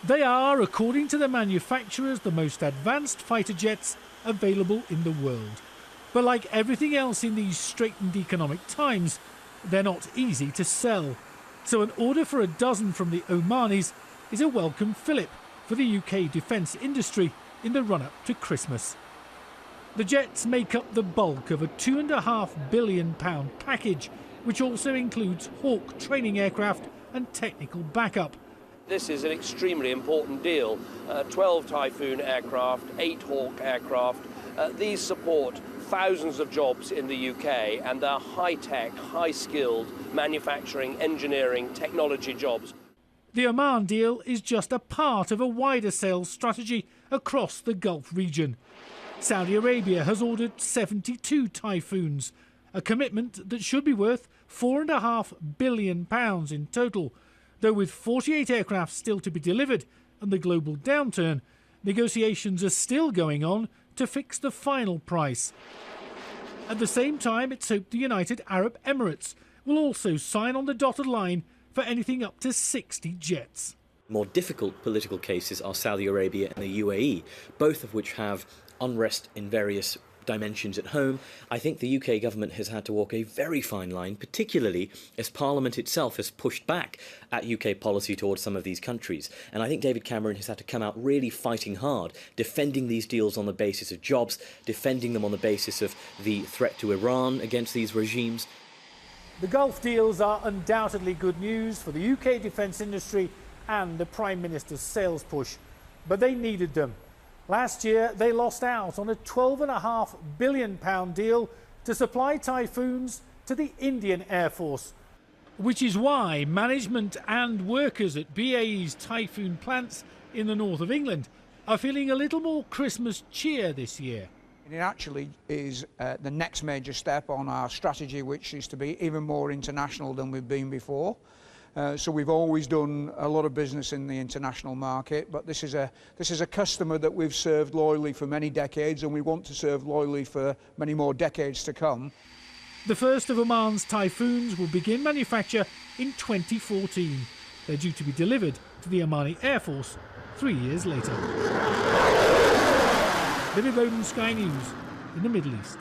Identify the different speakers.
Speaker 1: They are, according to the manufacturers, the most advanced fighter jets available in the world. But like everything else in these straitened economic times, they're not easy to sell. So an order for a dozen from the Omanis is a welcome fillip for the UK defence industry in the run-up to Christmas. The jets make up the bulk of a £2.5 billion package, which also includes Hawk training aircraft and technical backup.
Speaker 2: This is an extremely important deal. 12 Typhoon aircraft, 8 Hawk aircraft. These support thousands of jobs in the UK, and they're high-tech, high-skilled manufacturing, engineering, technology jobs.
Speaker 1: The Oman deal is just a part of a wider sales strategy across the Gulf region. Saudi Arabia has ordered 72 Typhoons, a commitment that should be worth £4.5 billion in total. Though with 48 aircraft still to be delivered and the global downturn, negotiations are still going on to fix the final price. At the same time, it's hoped the United Arab Emirates will also sign on the dotted line for anything up to 60 jets.
Speaker 3: More difficult political cases are Saudi Arabia and the UAE, both of which have unrest in various dimensions at home. I think the UK government has had to walk a very fine line, particularly as Parliament itself has pushed back at UK policy towards some of these countries. And I think David Cameron has had to come out really fighting hard, defending these deals on the basis of jobs, defending them on the basis of the threat to Iran against these regimes.
Speaker 1: The Gulf deals are undoubtedly good news for the UK defence industry and the Prime Minister's sales push, but they needed them. Last year, they lost out on a £12.5 billion deal to supply Typhoons to the Indian Air Force, which is why management and workers at BAE's Typhoon plants in the north of England are feeling a little more Christmas cheer this year.
Speaker 4: It actually is the next major step on our strategy, which is to be even more international than we've been before. So we've always done a lot of business in the international market, but this is a customer that we've served loyally for many decades, and we want to serve loyally for many more decades to come.
Speaker 1: The first of Oman's Typhoons will begin manufacture in 2014. They're due to be delivered to the Omani Air Force 3 years later. Libby Bowden, Sky News, in the Middle East.